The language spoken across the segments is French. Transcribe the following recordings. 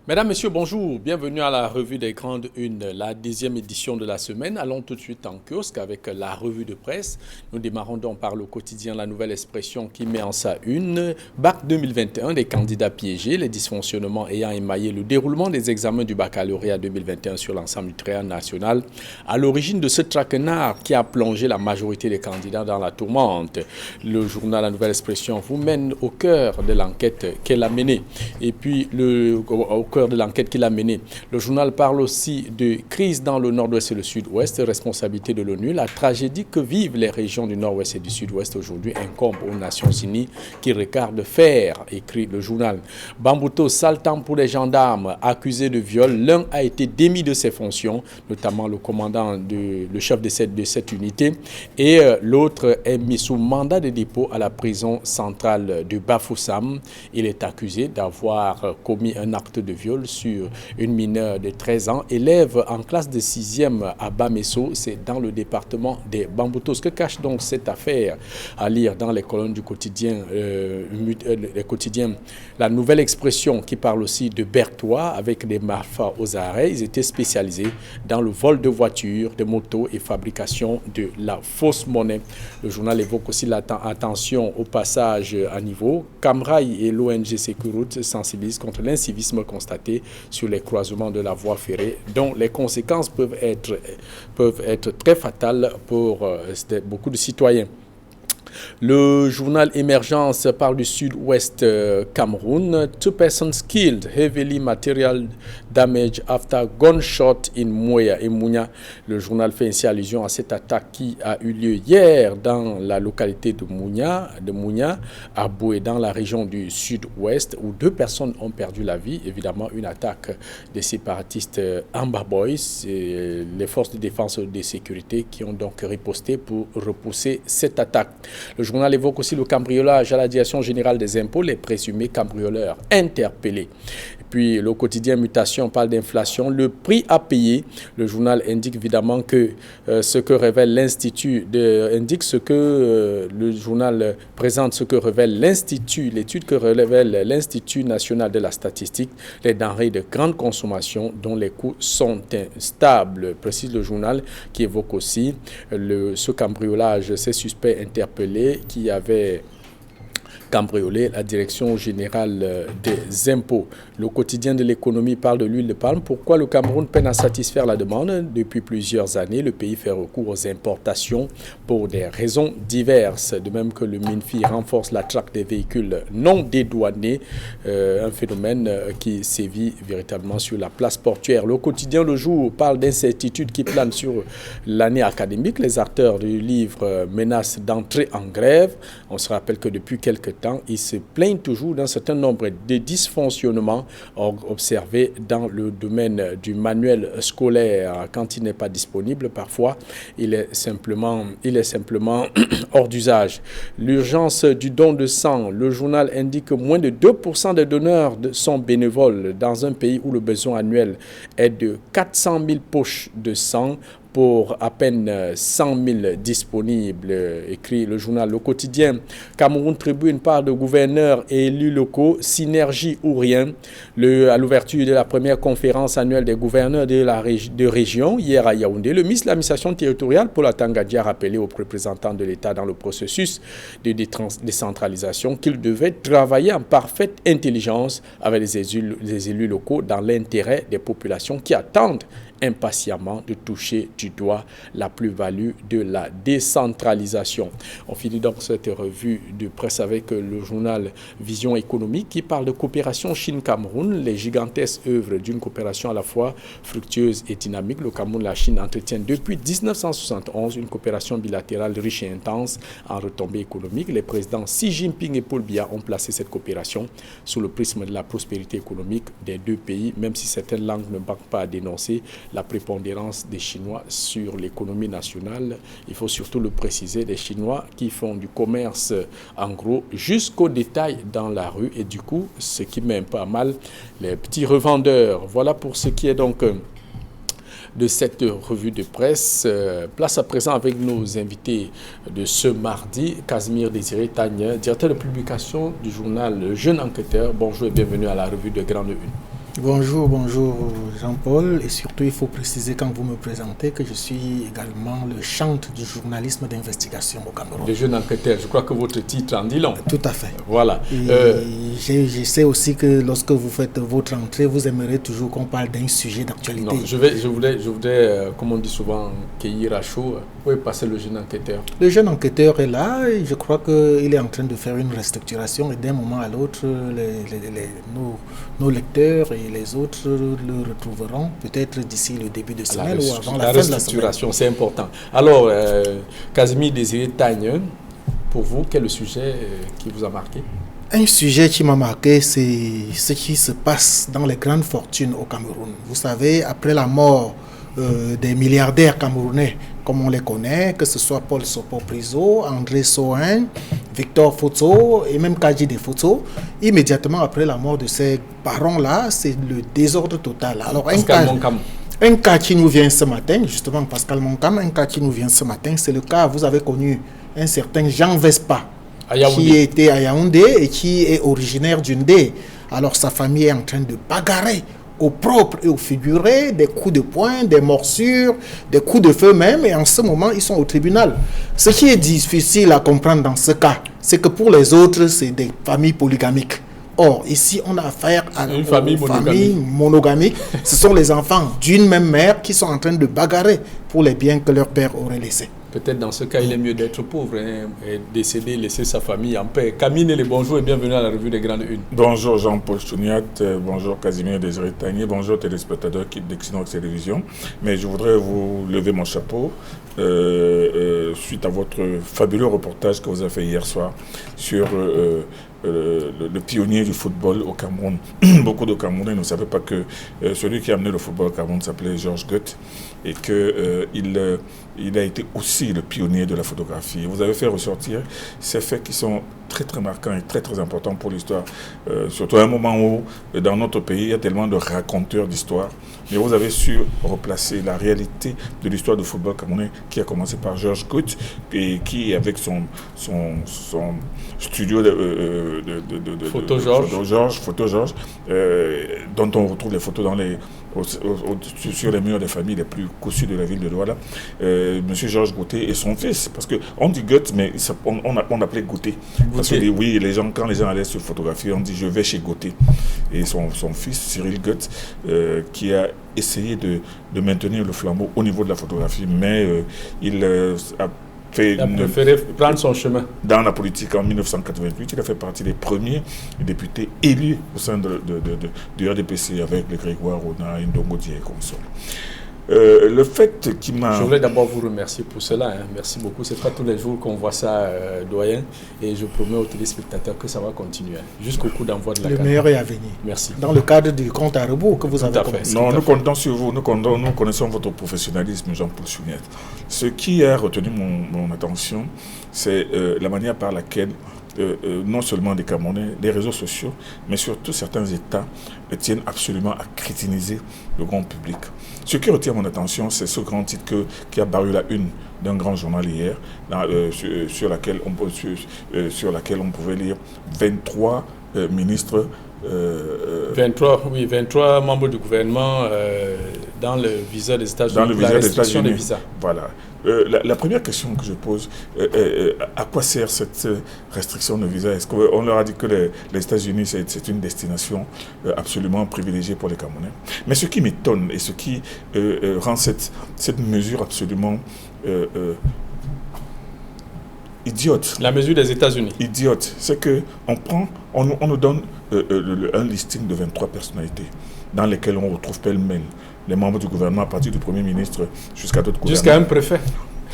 Mesdames, Messieurs, bonjour. Bienvenue à la revue des Grandes Unes, la 10e édition de la semaine. Allons tout de suite en kiosque avec la revue de presse. Nous démarrons donc par le quotidien La Nouvelle Expression qui met en sa une Bac 2021 des candidats piégés, les dysfonctionnements ayant émaillé le déroulement des examens du baccalauréat 2021 sur l'ensemble du territoire national, à l'origine de ce traquenard qui a plongé la majorité des candidats dans la tourmente. Le journal La Nouvelle Expression vous mène au cœur de l'enquête qu'elle a menée. Et puis, au cœur de l'enquête qu'il a menée. Le journal parle aussi de crise dans le nord-ouest et le sud-ouest, responsabilité de l'ONU. La tragédie que vivent les régions du nord-ouest et du sud-ouest aujourd'hui incombe aux Nations Unies qui regardent faire, écrit le journal. Bambouto, sale temps pour les gendarmes accusés de viol. L'un a été démis de ses fonctions, notamment le commandant, le chef de cette unité, et l'autre est mis sous mandat de dépôt à la prison centrale de Bafoussam. Il est accusé d'avoir commis un acte de viol sur une mineure de 13 ans, élève en classe de 6e à Bamesso, c'est dans le département des Bamboutos. Que cache donc cette affaire? À lire dans les colonnes du quotidien, La Nouvelle Expression qui parle aussi de Berthois avec des malfrats aux arrêts. Ils étaient spécialisés dans le vol de voitures, de motos et fabrication de la fausse monnaie. Le journal évoque aussi l'attention au passage à niveau. Camrail et l'ONG Sécurité sensibilisent contre l'incivisme constaté sur les croisements de la voie ferrée, dont les conséquences peuvent être très fatales pour beaucoup de citoyens. Le journal Émergence parle du sud-ouest Cameroun. 2 persons killed, heavily material damage after gunshot in Mouya. Le journal fait ainsi allusion à cette attaque qui a eu lieu hier dans la localité de Mouya, à Boué, dans la région du sud-ouest, où 2 personnes ont perdu la vie. Évidemment, une attaque des séparatistes Amba Boys, et les forces de défense et de sécurité qui ont donc riposté pour repousser cette attaque. Le journal évoque aussi le cambriolage à la Direction générale des impôts, les présumés cambrioleurs interpellés. Et puis le quotidien Mutation parle d'inflation, le prix à payer. Le journal indique évidemment que ce que révèle l'Institut, le journal présente ce que révèle l'Institut, l'étude que révèle l'Institut national de la statistique, les denrées de grande consommation dont les coûts sont instables, précise le journal qui évoque aussi ce cambriolage, ces suspects interpellés qui avait cambriolé la Direction générale des impôts. Le quotidien de l'économie parle de l'huile de palme. Pourquoi le Cameroun peine à satisfaire la demande? Depuis plusieurs années, le pays fait recours aux importations pour des raisons diverses. De même que le MINFI renforce la traque des véhicules non dédouanés, un phénomène qui sévit véritablement sur la place portuaire. Le quotidien Le Jour parle d'incertitudes qui planent sur l'année académique. Les acteurs du livre menacent d'entrer en grève. On se rappelle que depuis quelques temps, ils se plaignent toujours d'un certain nombre de dysfonctionnements observés dans le domaine du manuel scolaire. Quand il n'est pas disponible, parfois, il est simplement hors d'usage. L'urgence du don de sang. Le journal indique que moins de 2% des donneurs sont bénévoles dans un pays où le besoin annuel est de 400 000 poches de sang pour à peine 100 000 disponibles, écrit le journal. Le quotidien Cameroun Tribune parle de gouverneurs et élus locaux, synergie ou rien. À l'ouverture de la première conférence annuelle des gouverneurs de région, hier à Yaoundé, le ministre de l'administration territoriale, Paul Atanga, a rappelé aux représentants de l'État dans le processus de décentralisation qu'ils devaient travailler en parfaite intelligence avec les élus locaux dans l'intérêt des populations qui attendent impatiemment de toucher du doigt la plus-value de la décentralisation. On finit donc cette revue de presse avec le journal Vision économique qui parle de coopération Chine-Cameroun, les gigantesques œuvres d'une coopération à la fois fructueuse et dynamique. Le Cameroun et la Chine entretiennent depuis 1971 une coopération bilatérale riche et intense en retombées économiques. Les présidents Xi Jinping et Paul Biya ont placé cette coopération sous le prisme de la prospérité économique des deux pays, même si certaines langues ne manquent pas à dénoncer la prépondérance des Chinois sur l'économie nationale. Il faut surtout le préciser, des Chinois qui font du commerce en gros jusqu'au détail dans la rue et du coup, ce qui met un peu à mal les petits revendeurs. Voilà pour ce qui est donc de cette revue de presse. Place à présent avec nos invités de ce mardi, Casimir Désiré Tania, directeur de publication du journal Jeune Enquêteur. Bonjour et bienvenue à la revue de Grande Une. Bonjour Jean-Paul, et surtout il faut préciser quand vous me présentez que je suis également le chantre du journalisme d'investigation au Cameroun. Le jeune enquêteur, je crois que votre titre en dit long. Tout à fait. Voilà. Je sais aussi que lorsque vous faites votre entrée, vous aimeriez toujours qu'on parle d'un sujet d'actualité. Non, je voudrais, comme on dit souvent, cueillir à chaud. Où est passé le jeune enquêteur? Le jeune enquêteur est là et je crois qu'il est en train de faire une restructuration et d'un moment à l'autre, nos lecteurs et les autres le retrouveront peut-être d'ici le début de semaine ou avant la fin de la semaine. La restructuration, c'est important. Alors, Casimir Désiré Tagne, pour vous, quel est le sujet qui vous a marqué? Un sujet qui m'a marqué, c'est ce qui se passe dans les grandes fortunes au Cameroun. Vous savez, après la mort des milliardaires camerounais, comme on les connaît, que ce soit Paul Sopo-Priso, André Sohin, Victor Foto et même Kadji Foto, immédiatement après la mort de ces barons-là, c'est le désordre total. Alors, un cas qui nous vient ce matin, justement Pascal Monkam, un cas qui nous vient ce matin, c'est le cas, vous avez connu un certain Jean Vespa, qui était à Yaoundé et qui est originaire d'une dé. Alors sa famille est en train de bagarrer au propre et au figuré, des coups de poing, des morsures, des coups de feu même, et en ce moment, ils sont au tribunal. Ce qui est difficile à comprendre dans ce cas, c'est que pour les autres, c'est des familles polygamiques. Or, ici, on a affaire à une famille monogamique. Ce sont les enfants d'une même mère qui sont en train de bagarrer pour les biens que leur père aurait laissés. Peut-être dans ce cas, il est mieux d'être pauvre et décédé, laisser sa famille en paix. Camille, les bonjours et bienvenue à la revue des Grandes Unes. Bonjour Jean-Paul Chouniat, bonjour Casimir Désiré Tagne, bonjour téléspectateurs d'Equinox Télévision. Mais je voudrais vous lever mon chapeau suite à votre fabuleux reportage que vous avez fait hier soir sur le pionnier du football au Cameroun. Beaucoup de Camerounais ne savaient pas que celui qui a amené le football au Cameroun s'appelait Georges Goethe et qu'il a été aussi le pionnier de la photographie. Vous avez fait ressortir ces faits qui sont très très marquants et très très importants pour l'histoire. Surtout à un moment où dans notre pays il y a tellement de raconteurs d'histoire. Mais vous avez su replacer la réalité de l'histoire du football camerounais qui a commencé par Georges Goethe et qui avec son studio Photo Georges, dont on retrouve les photos sur les murs des familles les plus cossues de la ville de Douala. Monsieur Georges Gauthier et son fils, parce qu'on dit Goethe, mais on appelait Gauthier. Parce que oui, quand les gens allaient se photographier, on dit je vais chez Gauthier. Et son fils, Cyril Goethe, qui a essayé de maintenir le flambeau au niveau de la photographie, mais il a préféré prendre son chemin. Dans la politique en 1988, il a fait partie des premiers députés élus au sein du RDPC avec le Grégoire Rona, Ndongo Dié et consorts. Le fait qui m'a... Je voulais d'abord vous remercier pour cela. Merci beaucoup. Ce n'est pas tous les jours qu'on voit ça, doyen. Et je promets aux téléspectateurs que ça va continuer jusqu'au coup d'envoi de la Le meilleur est à venir. Merci. Dans le cadre du compte à rebours que vous avez commencé. Non, nous comptons sur vous. Nous connaissons votre professionnalisme, Jean-Paul Chouniat. Ce qui a retenu mon attention, c'est la manière par laquelle non seulement des Camerounais, les réseaux sociaux, mais surtout certains États tiennent absolument à crétiniser le grand public. Ce qui retient mon attention, c'est ce grand titre qui a paru la une d'un grand journal hier, sur laquelle on pouvait lire 23 ministres. 23 membres du gouvernement dans le visa des États-Unis. Dans le visa des États-Unis. Voilà. La première question que je pose, à quoi sert cette restriction de visa? Est-ce qu'on leur a dit que les États-Unis, c'est une destination absolument privilégiée pour les Camerounais? Mais ce qui m'étonne et ce qui rend cette mesure absolument idiote. La mesure des États-Unis. Idiote. C'est qu'on nous donne un listing de 23 personnalités dans lesquelles on retrouve pêle-mêle les membres du gouvernement à partir du Premier ministre jusqu'à d'autres gouverneurs. Jusqu'à un préfet.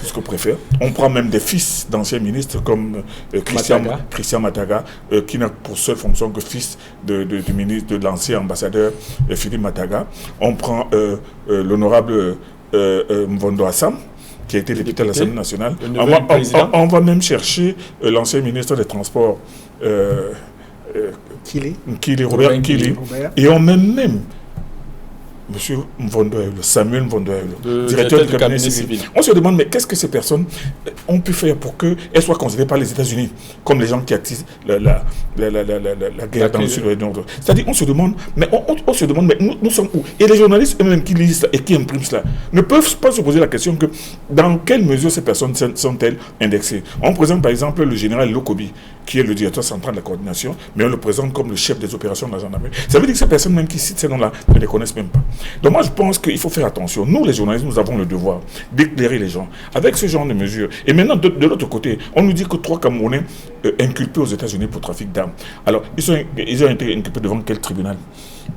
Jusqu'au préfet. On prend même des fils d'anciens ministres comme Christian Mataga, qui n'a pour seule fonction que fils du ministre, de l'ancien ambassadeur Philippe Mataga. On prend l'honorable Mvondo Assam, qui a été député à l'Assemblée nationale. On va même chercher l'ancien ministre des Transports, Robert Kili. Et on met même M. Mvondo, Samuel Mvondo, directeur du cabinet civil. On se demande, mais qu'est-ce que ces personnes ont pu faire pour qu'elles soient considérées par les États-Unis comme les gens qui attisent la guerre dans le sud et nord. C'est-à-dire, on se demande, mais nous sommes où? Et les journalistes eux-mêmes qui lisent ça et qui impriment cela ne peuvent pas se poser la question que dans quelle mesure ces personnes sont-elles indexées. On présente par exemple le général Lokobi, qui est le directeur central de la coordination, mais on le présente comme le chef des opérations de la gendarmerie. Ça veut dire que ces personnes même qui citent ces noms-là ne les connaissent même pas. Donc moi je pense qu'il faut faire attention. Nous les journalistes, nous avons le devoir d'éclairer les gens avec ce genre de mesures. Et maintenant de l'autre côté, on nous dit que 3 Camerounais inculpés aux États-Unis pour trafic d'armes. Alors ils ont été inculpés devant quel tribunal?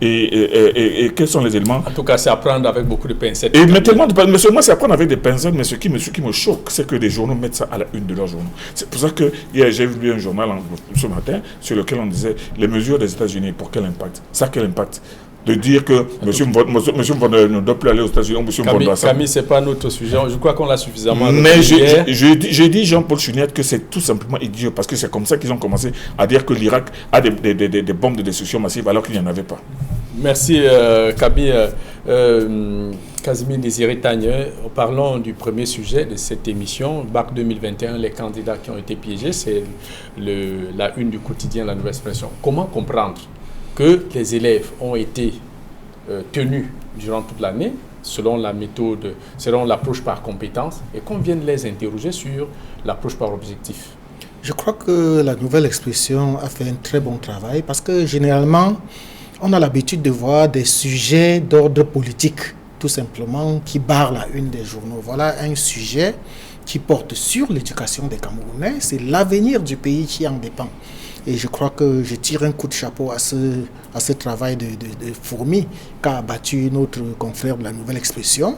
Et quels sont les éléments? En tout cas, c'est à prendre avec beaucoup de pincettes. Mais seulement c'est à prendre avec des pincettes, mais ce qui me choque, c'est que les journaux mettent ça à la une de leurs journaux. C'est pour ça que j'ai lu un journal ce matin sur lequel on disait les mesures des États-Unis, pour quel impact? Ça, quel impact? De dire que monsieur Mvondo ne doit plus aller aux États-Unis, Camille, ce n'est pas notre sujet. Je crois qu'on l'a suffisamment. Mais j'ai dit Jean-Paul Chuniette que c'est tout simplement idiot, parce que c'est comme ça qu'ils ont commencé à dire que l'Irak a des bombes de destruction massive alors qu'il n'y en avait pas. Merci Camille. Casimir Désiré Tagne, parlons du premier sujet de cette émission, BAC 2021, les candidats qui ont été piégés, c'est la une du quotidien La Nouvelle Expression. Comment comprendre que les élèves ont été tenus durant toute l'année, selon la méthode, selon l'approche par compétence, et qu'on vienne les interroger sur l'approche par objectif? Je crois que La Nouvelle Expression a fait un très bon travail, parce que généralement, on a l'habitude de voir des sujets d'ordre politique, tout simplement, qui barrent la une des journaux. Voilà un sujet qui porte sur l'éducation des Camerounais. C'est l'avenir du pays qui en dépend. Et je crois que je tire un coup de chapeau à ce travail de fourmi qu'a abattu notre confrère de La Nouvelle Expression,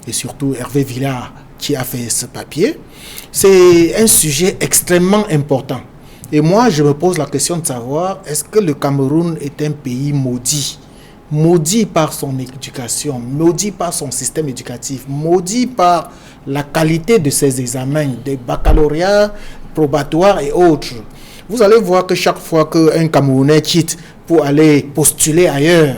et surtout Hervé Villard qui a fait ce papier. C'est un sujet extrêmement important. Et moi, je me pose la question de savoir, est-ce que le Cameroun est un pays maudit? Maudit par son éducation, maudit par son système éducatif, maudit par la qualité de ses examens, des baccalauréats, probatoires et autres. Vous allez voir que chaque fois qu'un Camerounais quitte pour aller postuler ailleurs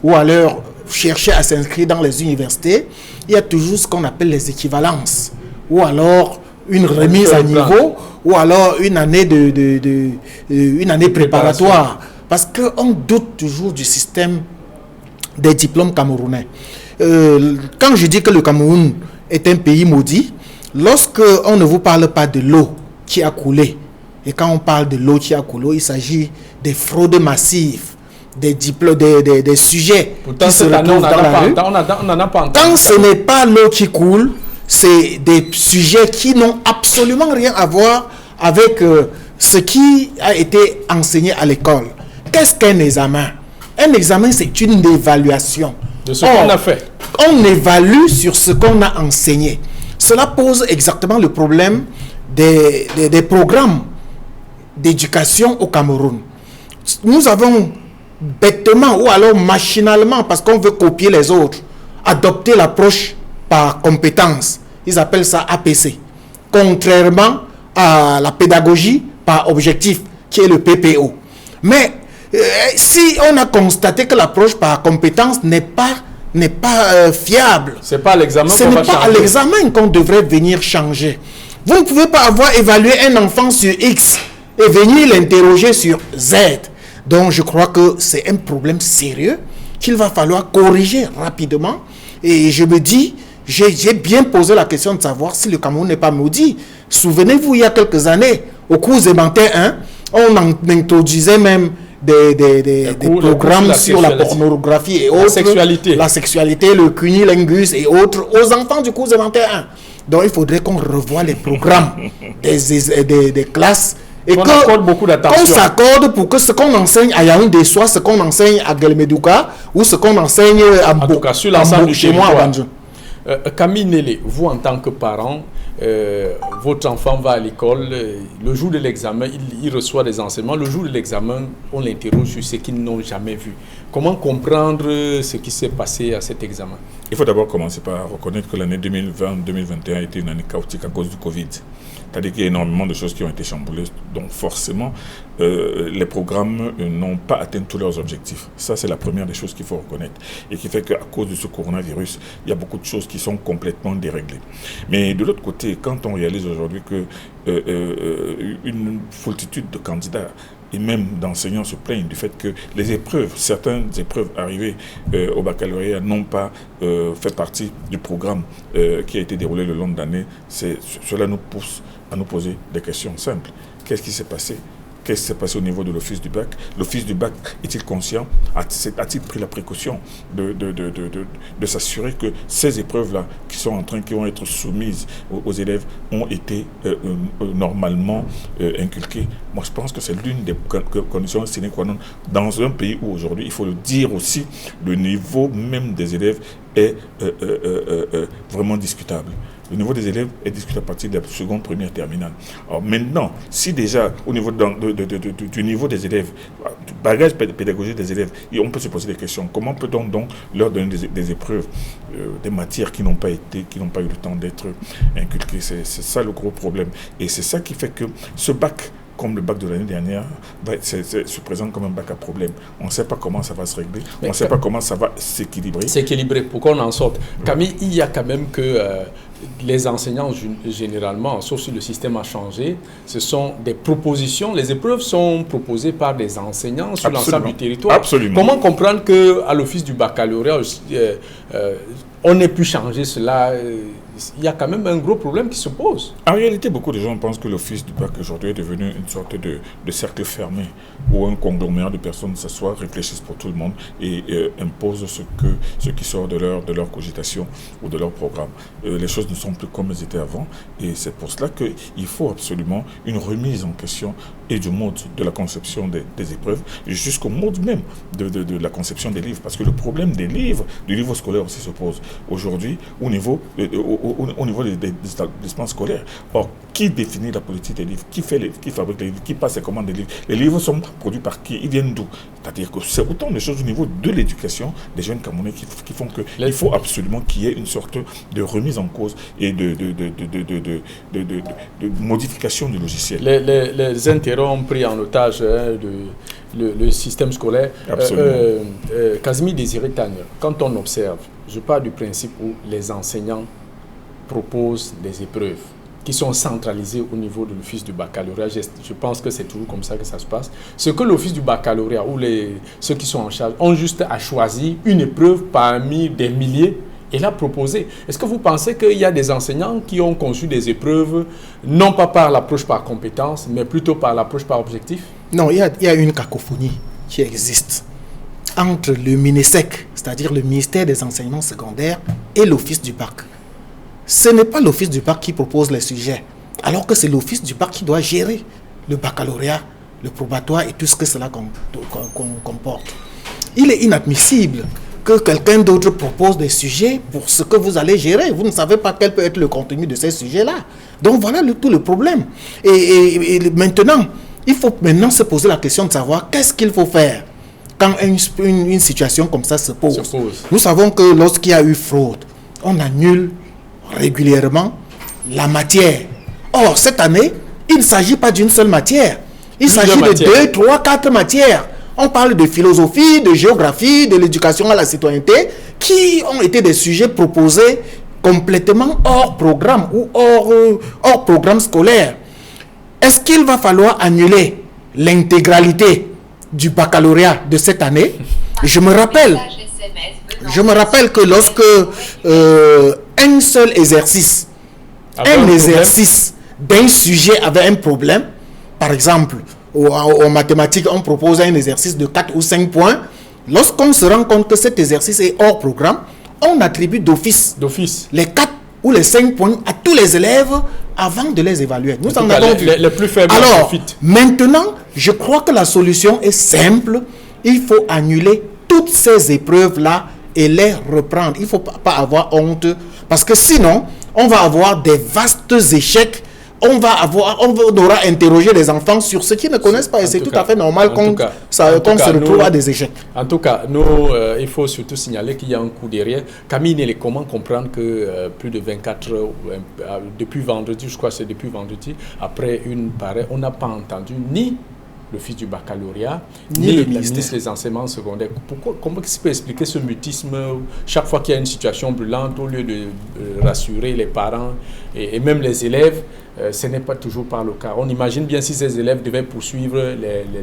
ou alors chercher à s'inscrire dans les universités, il y a toujours ce qu'on appelle les équivalences, ou alors une remise à niveau, ou alors une année une année préparatoire, parce qu'on doute toujours du système des diplômes camerounais. Quand je dis que le Cameroun est un pays maudit, lorsque on ne vous parle pas de l'eau qui a coulé, et quand on parle de l'eau qui a coulé, il s'agit des fraudes massives, des diplômes, des sujets. Pourtant, qui se retrouvent dans la rue. On n'en a pas entendu. Quand ce n'est pas l'eau qui coule, c'est des sujets qui n'ont absolument rien à voir avec ce qui a été enseigné à l'école. Qu'est-ce qu'un examen? Un examen, c'est une évaluation. De ce qu'on a fait. On évalue sur ce qu'on a enseigné. Cela pose exactement le problème des programmes d'éducation au Cameroun. Nous avons bêtement ou alors machinalement, parce qu'on veut copier les autres, adopté l'approche par compétence. Ils appellent ça APC. Contrairement à la pédagogie par objectif, qui est le PPO. Mais si on a constaté que l'approche par compétence n'est pas fiable, c'est pas l'examen. Ce n'est pas à l'examen qu'on devrait venir changer. Vous ne pouvez pas avoir évalué un enfant sur X et venir l'interroger sur Z. Donc je crois que c'est un problème sérieux qu'il va falloir corriger rapidement. Et je me dis, j'ai bien posé la question de savoir si le Cameroun n'est pas maudit. Souvenez-vous, il y a quelques années, au cours élémentaire 1, on introduisait même des programmes sur la pornographie et autres. La sexualité, le cunilingus et autres aux enfants du cours élémentaire 1. Donc il faudrait qu'on revoie les programmes des classes et qu'on s'accorde pour que ce qu'on enseigne à Yaoundé soit ce qu'on enseigne à Guelmedouka ou ce qu'on enseigne à sur l'ensemble chez moi à Banjo. Camille Nélé, vous en tant que parent, votre enfant va à l'école, le jour de l'examen, il reçoit des enseignements, le jour de l'examen, on l'interroge sur ce qu'ils n'ont jamais vu. Comment comprendre ce qui s'est passé à cet examen? Il faut d'abord commencer par reconnaître que l'année 2020-2021 a été une année chaotique à cause du Covid. C'est-à-dire qu'il y a énormément de choses qui ont été chamboulées, donc forcément, les programmes n'ont pas atteint tous leurs objectifs. Ça, c'est la première des choses qu'il faut reconnaître. Et qui fait qu'à cause de ce coronavirus, il y a beaucoup de choses qui sont complètement déréglées. Mais de l'autre côté, quand on réalise aujourd'hui qu'une foultitude de candidats et même d'enseignants se plaignent du fait que les épreuves, certaines épreuves arrivées au baccalauréat n'ont pas fait partie du programme qui a été déroulé le long de l'année, cela nous pousse à nous poser des questions simples. Qu'est-ce qui s'est passé ? Qu'est-ce qui s'est passé au niveau de l'office du bac? L'office du bac est-il conscient? A-t-il pris la précaution de s'assurer que ces épreuves-là qui vont être soumises aux élèves ont été normalement inculquées? Moi, je pense que c'est l'une des conditions sine qua non dans un pays où aujourd'hui, il faut le dire aussi, le niveau même des élèves est vraiment discutable. Le niveau des élèves est discuté à partir de la seconde, première, terminale. Alors maintenant, si déjà au niveau du niveau des élèves, du bagage pédagogique des élèves, on peut se poser des questions. Comment peut-on donc leur donner des épreuves, des matières qui n'ont pas eu le temps d'être inculquées? C'est ça le gros problème. Et c'est ça qui fait que ce bac, comme le bac de l'année dernière, se présente comme un bac à problème. On ne sait pas comment ça va se régler, on ne sait pas comment ça va s'équilibrer. S'équilibrer, pour qu'on en sorte. Camille, il y a quand même que les enseignants, généralement, sauf si le système a changé, ce sont des propositions. Les épreuves sont proposées par des enseignants sur l'ensemble du territoire. Absolument. Comment comprendre qu'à l'office du baccalauréat, on ait pu changer cela? Il y a quand même un gros problème qui se pose. En réalité, beaucoup de gens pensent que l'office du bac aujourd'hui est devenu une sorte de cercle fermé où un conglomérat de personnes s'assoient, réfléchissent pour tout le monde et imposent ce qui sort de leur cogitation ou de leur programme. Les choses ne sont plus comme elles étaient avant et c'est pour cela qu'il faut absolument une remise en question et du mode de la conception des épreuves jusqu'au mode même de la conception des livres. Parce que le problème des livres, du livre scolaire aussi se pose aujourd'hui au niveau des établissements scolaires. Or, qui définit la politique des livres? Qui fabrique les livres? Qui passe et commande des livres? Les livres sont produits par qui? Ils viennent d'où? C'est-à-dire que c'est autant de choses au niveau de l'éducation des jeunes Camerounais qui font qu'il faut absolument qu'il y ait une sorte de remise en cause et de modification du logiciel. Les intérêts ont pris en otage le système scolaire. Casimir Désiré Tania, quand on observe, je pars du principe où les enseignants proposent des épreuves qui sont centralisées au niveau de l'office du baccalauréat. Je pense que c'est toujours comme ça que ça se passe. Ce que l'office du baccalauréat ou ceux qui sont en charge ont juste à choisir une épreuve parmi des milliers et la proposer. Est-ce que vous pensez qu'il y a des enseignants qui ont conçu des épreuves non pas par l'approche par compétence, mais plutôt par l'approche par objectif? Non, il y a une cacophonie qui existe entre le MINESEC, c'est-à-dire le ministère des enseignements secondaires, et l'office du bac. Ce n'est pas l'office du bac qui propose les sujets, alors que c'est l'office du bac qui doit gérer le baccalauréat, le probatoire et tout ce que cela comporte. Il est inadmissible que quelqu'un d'autre propose des sujets pour ce que vous allez gérer. Vous ne savez pas quel peut être le contenu de ces sujets-là. Donc voilà tout le problème. Et maintenant, il faut maintenant se poser la question de savoir qu'est-ce qu'il faut faire quand une situation comme ça se pose. Nous savons que lorsqu'il y a eu fraude, on annule régulièrement la matière. Or, cette année, il ne s'agit pas d'une seule matière. Il s'agit de 2, 3, 4 matières. On parle de philosophie, de géographie, de l'éducation à la citoyenneté, qui ont été des sujets proposés complètement hors programme ou hors programme scolaire. Est-ce qu'il va falloir annuler l'intégralité du baccalauréat de cette année? Je me rappelle que lorsque un seul exercice, d'un sujet avait un problème, par exemple, en mathématiques, on propose un exercice de 4 ou 5 points. Lorsqu'on se rend compte que cet exercice est hors programme, on attribue d'office les 4 ou les 5 points à tous les élèves avant de les évaluer. Nous en avons vu. Les plus faibles. Alors, maintenant, je crois que la solution est simple. Il faut annuler toutes ces épreuves-là et les reprendre. Il ne faut pas avoir honte, parce que sinon, on va avoir des vastes échecs on aura interrogé les enfants sur ce qu'ils ne connaissent pas. Et c'est tout à fait normal qu'on se retrouve à des échecs. En tout cas, il faut surtout signaler qu'il y a un coup derrière. Camille, comment comprendre que plus de 24 heures, depuis vendredi, je crois que c'est depuis vendredi, après une pareille, on n'a pas entendu ni le fils du baccalauréat, ni le ministre des enseignements secondaires. Comment tu peux expliquer ce mutisme? Chaque fois qu'il y a une situation brûlante, au lieu de rassurer les parents et même les élèves, ce n'est pas toujours par le cas. On imagine bien si ces élèves devaient poursuivre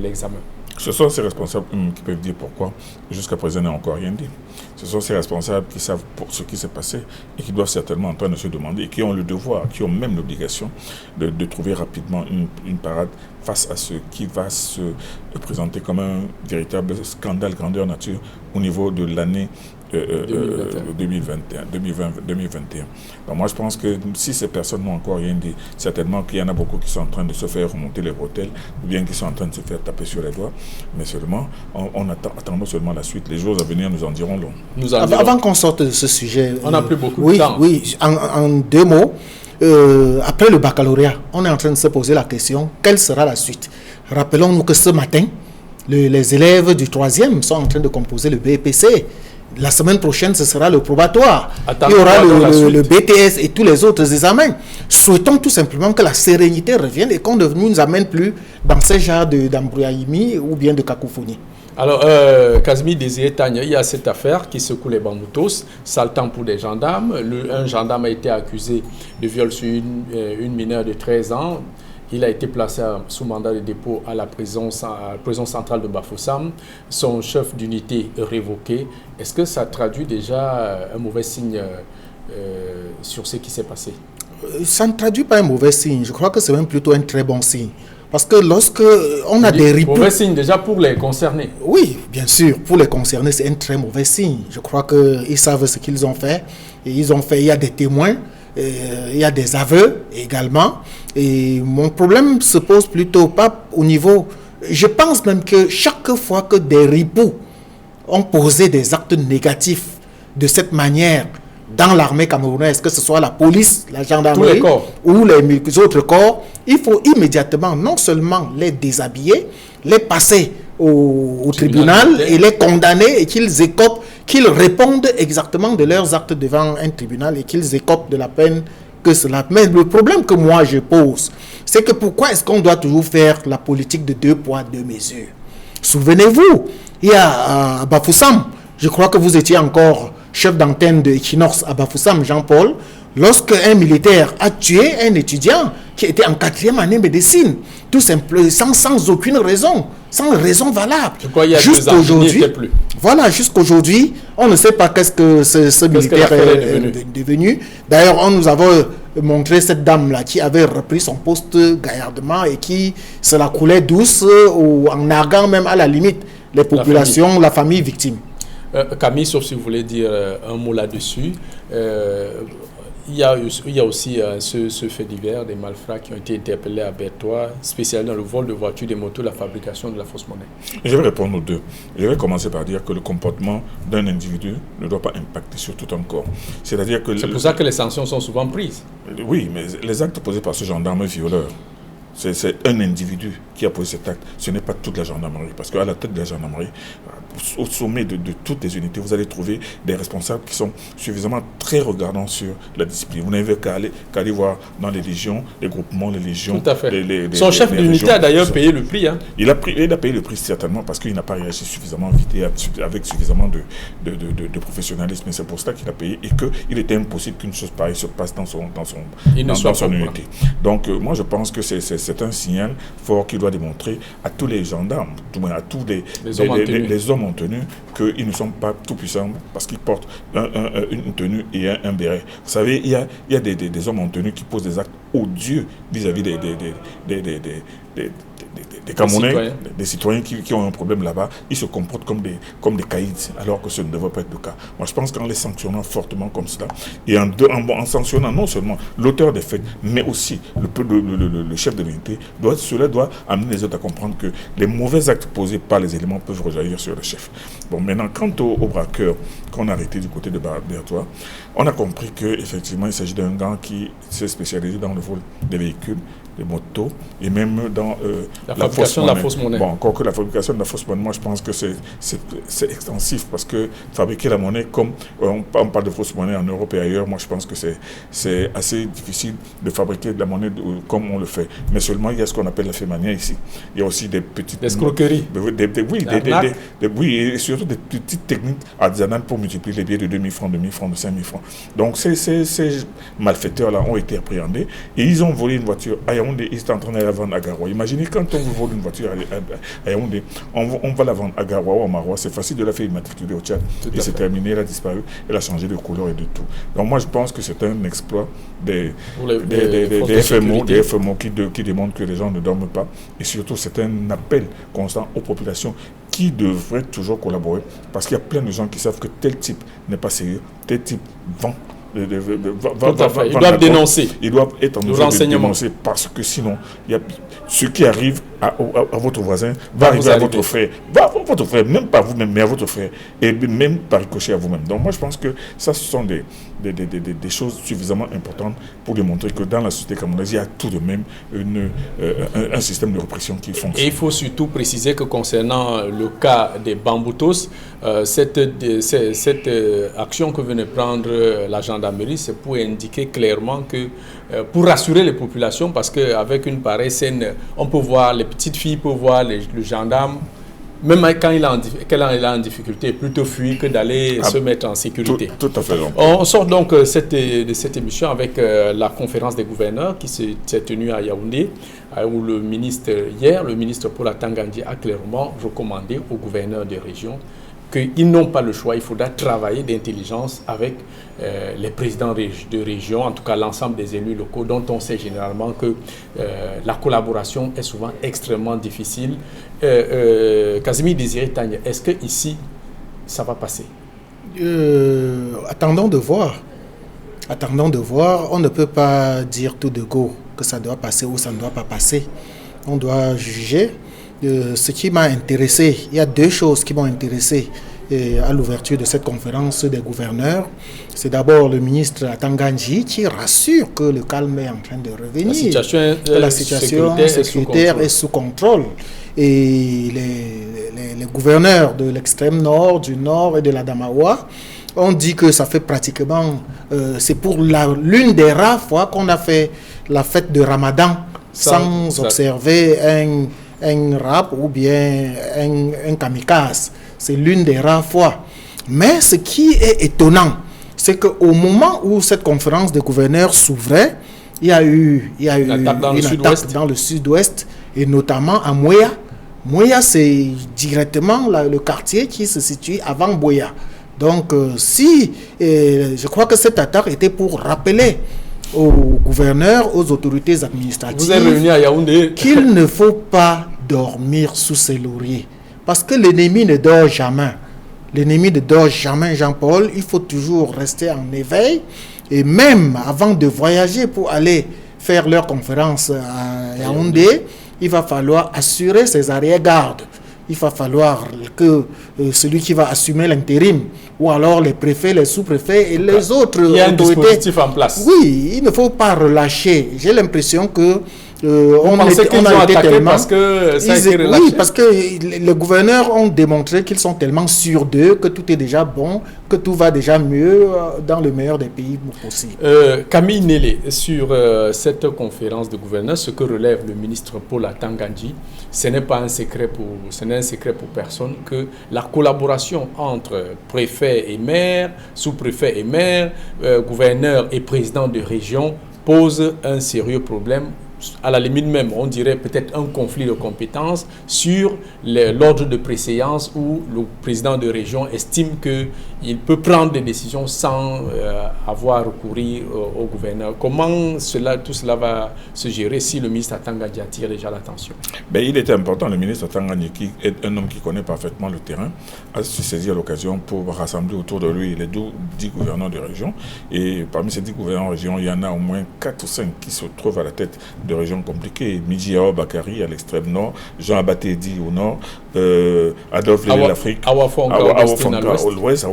l'examen. Ce sont ces responsables qui peuvent dire pourquoi jusqu'à présent n'a encore rien dit. Ce sont ces responsables qui savent pour ce qui s'est passé et qui doivent certainement en train de se demander et qui ont le devoir, qui ont même l'obligation de trouver rapidement une parade face à ce qui va se présenter comme un véritable scandale grandeur nature au niveau de l'année 2021. Donc moi je pense que si ces personnes n'ont encore rien dit, certainement qu'il y en a beaucoup qui sont en train de se faire remonter les bretelles ou bien qui sont en train de se faire taper sur les doigts, mais seulement attendons seulement la suite. Les jours à venir nous en dirons long. Avant qu'on sorte de ce sujet, on n'a plus beaucoup de temps. Oui, en deux mots, après le baccalauréat, on est en train de se poser la question, quelle sera la suite? Rappelons-nous que ce matin, les élèves du 3e sont en train de composer le BPC. La semaine prochaine, ce sera le probatoire. Il y aura le BTS et tous les autres examens. Souhaitons tout simplement que la sérénité revienne et qu'on ne nous amène plus dans ces genres d'embrouillamie ou bien de cacophonie. Alors, Casimir Désiré Tagna, il y a cette affaire qui secoue les bamboutos, sale temps pour des gendarmes. Un gendarme a été accusé de viol sur une mineure de 13 ans. Il a été placé sous mandat de dépôt à la prison centrale de Bafoussam. Son chef d'unité révoqué. Est-ce que ça traduit déjà un mauvais signe sur ce qui s'est passé? Ça ne traduit pas un mauvais signe. Je crois que c'est même plutôt un très bon signe. Parce que lorsque on a des ripoux... Mauvais signe déjà pour les concernés. Oui, bien sûr. Pour les concernés, c'est un très mauvais signe. Je crois qu'ils savent ce qu'ils ont fait. Et il y a des témoins. Il y a des aveux également. Et mon problème se pose plutôt pas au niveau... Je pense même que chaque fois que des ripoux ont posé des actes négatifs de cette manière dans l'armée camerounaise, que ce soit la police, la gendarmerie ou les autres corps, il faut immédiatement non seulement les déshabiller, les passer au tribunal et les condamner et qu'ils répondent exactement de leurs actes devant un tribunal et qu'ils écopent de la peine que cela. Mais le problème que moi je pose, c'est que pourquoi est-ce qu'on doit toujours faire la politique de 2 poids 2 mesures? Souvenez-vous, il y a à Bafoussam, je crois que vous étiez encore chef d'antenne de Equinox à Bafoussam, Jean-Paul, lorsque un militaire a tué un étudiant qui était en 4e année médecine, tout simplement, sans aucune raison, sans raison valable. Je crois qu'il y a 2 ans, il n'y était plus. Voilà, jusqu'aujourd'hui, on ne sait pas qu'est-ce que ce militaire est devenu. D'ailleurs, on nous avait montré cette dame-là qui avait repris son poste gaillardement et qui se la coulait douce ou en narguant même à la limite les populations, la famille victime. Camille, sauf si vous voulez dire un mot là-dessus, il y a aussi ce fait divers des malfrats qui ont été interpellés à Bertois, spécialement dans le vol de voitures, des motos, la fabrication de la fausse monnaie. Je vais répondre aux deux. Je vais commencer par dire que le comportement d'un individu ne doit pas impacter sur tout un corps. C'est-à-dire que... C'est pour ça que les sanctions sont souvent prises. Oui, mais les actes posés par ce gendarme violeur, c'est un individu qui a posé cet acte. Ce n'est pas toute la gendarmerie. Parce qu'à la tête de la gendarmerie, au sommet de toutes les unités, vous allez trouver des responsables qui sont suffisamment très regardants sur la discipline. Vous n'avez qu'à aller voir dans les légions, les groupements, les légions. Tout à fait. Son chef d'unité a d'ailleurs payé le prix. Hein. Il a payé le prix certainement parce qu'il n'a pas réagi suffisamment vite et avec suffisamment de professionnalisme. Et c'est pour cela qu'il a payé et qu'il était impossible qu'une chose pareille se passe dans son unité. Donc moi je pense que c'est un signal fort qu'il doit démontrer à tous les gendarmes, à tous les hommes en tenue, qu'ils ne sont pas tout puissants parce qu'ils portent une tenue et un béret. Vous savez, il y a des hommes en tenue qui posent des actes odieux vis-à-vis des Camerounais, des citoyens qui ont un problème là-bas. Ils se comportent comme des caïds, alors que ce ne devrait pas être le cas. Moi, je pense qu'en les sanctionnant fortement comme cela, et en sanctionnant non seulement l'auteur des faits, mais aussi le chef de l'unité, cela doit amener les autres à comprendre que les mauvais actes posés par les éléments peuvent rejaillir sur le chef. Bon, maintenant, quant aux braqueurs qu'on a arrêtés du côté de Bertois, on a compris qu'effectivement, il s'agit d'un gars qui s'est spécialisé dans le vol des véhicules, des motos, et même dans la fabrication de la fausse monnaie. Bon, encore que la fabrication de la fausse monnaie, moi je pense que c'est extensif, parce que fabriquer la monnaie, comme on parle de fausse monnaie en Europe et ailleurs, moi je pense que c'est assez difficile de fabriquer de la monnaie comme on le fait. Mais seulement il y a ce qu'on appelle la fémania ici. Il y a aussi des petites... escroqueries. Oui, et surtout des petites techniques artisanales pour multiplier les billets de 2000 francs, 2000 francs, de 5000 francs. Donc ces malfaiteurs-là ont été appréhendés et ils ont volé une voiture à Yaoundé, ils étaient en train de la vendre à Garoua. Imaginez quand on vous vole une voiture à Yaoundé, on va la vendre à Garoua ou à Maroua, c'est facile de la faire immatriculer au Tchad. Et c'est terminé, elle a disparu, elle a changé de couleur et de tout. Donc moi je pense que c'est un exploit des FMO qui démontrent que les gens ne dorment pas. Et surtout c'est un appel constant aux populations qui devraient toujours collaborer, parce qu'il y a plein de gens qui savent que tel type n'est pas sérieux, tel type vend. Ils doivent dénoncer. Ils doivent être en mesure de dénoncer, parce que sinon, il y a ce qui arrive à votre voisin va arriver à votre frère. Votre frère, même pas vous-même, mais à votre frère. Et même par ricochet à vous-même. Donc moi, je pense que ça, ce sont des choses suffisamment importantes pour démontrer que dans la société camerounaise, il y a tout de même un système de répression qui fonctionne. Et il faut surtout préciser que concernant le cas des Bamboutos, cette action que venait prendre la gendarmerie, c'est pour indiquer clairement que, pour rassurer les populations, parce qu'avec une pareille scène, on peut voir, les petites filles peuvent voir le gendarme, même quand il est en difficulté, plutôt fuir que d'aller se mettre en sécurité. Tout à fait. On sort donc de cette émission avec la conférence des gouverneurs qui s'est tenue à Yaoundé, où le ministre Paula Tangandji a clairement recommandé aux gouverneurs des régions qu'ils n'ont pas le choix, il faudra travailler d'intelligence avec les présidents de région, en tout cas l'ensemble des élus locaux, dont on sait généralement que la collaboration est souvent extrêmement difficile. Casimir Désiré Tanya, est-ce que ici ça va passer? Attendons de voir. On ne peut pas dire tout de go que ça doit passer ou ça ne doit pas passer. On doit juger. Ce qui m'a intéressé, il y a deux choses qui m'ont intéressé à l'ouverture de cette conférence des gouverneurs. C'est d'abord le ministre Tangandji qui rassure que le calme est en train de revenir, la situation sécuritaire est sous contrôle. Et les gouverneurs de l'extrême nord, du nord et de la Damawa ont dit que ça fait pratiquement, c'est pour l'une des rares fois qu'on a fait la fête de Ramadan sans observer un rap ou bien un kamikaze. C'est l'une des rares fois. Mais ce qui est étonnant, c'est qu'au moment où cette conférence des gouverneurs s'ouvrait, il y a eu une attaque dans le sud-ouest et notamment à Moya. Moya, c'est directement le quartier qui se situe avant Boya. Donc, je crois que cette attaque était pour rappeler aux gouverneurs, aux autorités administratives, vous êtes réunis à Yaoundé, qu'il ne faut pas dormir sous ses lauriers. Parce que l'ennemi ne dort jamais. L'ennemi ne dort jamais, Jean-Paul. Il faut toujours rester en éveil. Et même avant de voyager pour aller faire leur conférence à Yaoundé, il va falloir assurer ses arrière-gardes. Il va falloir que celui qui va assumer l'intérim, ou alors les préfets, les sous-préfets et les autres autorités... Il y a un dispositif en place. Oui, il ne faut pas relâcher. J'ai l'impression que on a été tellement... parce que ça a été relâché. Oui, parce que les gouverneurs ont démontré qu'ils sont tellement sûrs d'eux, que tout est déjà bon, que tout va déjà mieux dans le meilleur des pays possible. Camille Nélé, sur cette conférence de gouverneurs, ce que relève le ministre Paula Tangandji, ce n'est pas un secret pour personne que la collaboration entre préfets et maires, sous-préfets et maires, gouverneurs et présidents de région pose un sérieux problème. À la limite même, on dirait peut-être un conflit de compétences sur l'ordre de préséance où le président de région estime qu'il peut prendre des décisions sans avoir recouru au gouverneur. Comment tout cela va se gérer si le ministre Tangandji attire déjà l'attention? Il était important, le ministre Tangandji, qui est un homme qui connaît parfaitement le terrain, a su saisir l'occasion pour rassembler autour de lui les 10 gouverneurs de région. Et parmi ces 10 gouverneurs de région, il y en a au moins 4 ou 5 qui se trouvent à la tête de de régions compliquées. Midjiao Bakari à l'extrême nord, Jean Abatédi au nord, Adolphe Lélé l'Afrique, Awafonka à l'ouest,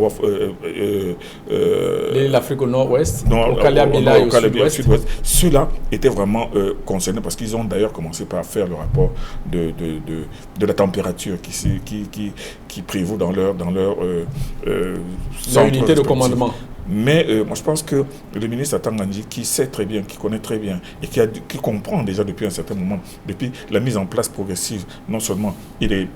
l'Afrique au nord-ouest, Okalia au sud-ouest. Ceux-là étaient vraiment concernés parce qu'ils ont d'ailleurs commencé par faire le rapport de la température qui prévaut dans leur unité de commandement. Mais moi je pense que le ministre Atangandji, qui sait très bien, qui connaît très bien et qui comprend déjà depuis un certain moment, depuis la mise en place progressive, non seulement des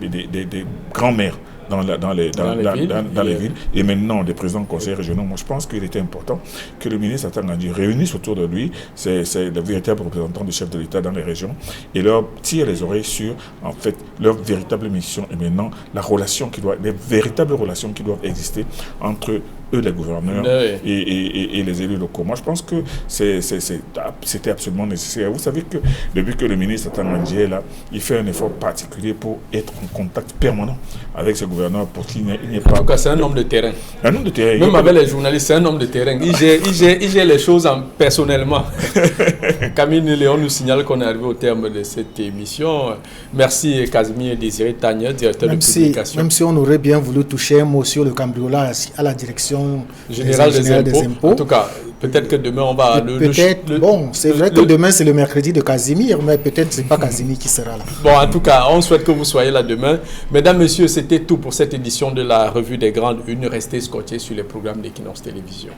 grands-mères dans les villes et maintenant des présidents de conseils régionaux, moi je pense qu'il était important que le ministre Atangandji réunisse autour de lui c'est le véritable représentant du chef de l'État dans les régions et leur tire les oreilles sur en fait leur véritable mission et maintenant les véritables relations qui doivent exister entre eux, les gouverneurs et les élus locaux. Moi, je pense que c'était absolument nécessaire. Vous savez que depuis que le ministre Atangandji est là, il fait un effort particulier pour être en contact permanent avec ses gouverneurs pour qu'il n'y ait pas... En tout cas, c'est un homme de terrain. Un homme de terrain. Même avec les journalistes, c'est un homme de terrain. Il gère les choses personnellement. Camille Léon nous signale qu'on est arrivé au terme de cette émission. Merci Casimir Désiré Tania, directeur de publication. Même si on aurait bien voulu toucher un mot sur le cambriolage à la direction générale des impôts. En tout cas, peut-être que demain on va... c'est vrai que demain c'est le mercredi de Casimir, mais peut-être c'est pas Casimir qui sera là. Bon, en tout cas, on souhaite que vous soyez là demain. Mesdames, messieurs, c'était tout pour cette édition de la Revue des Grandes Unes. Restez scotchés sur les programmes d'Equinox Télévision.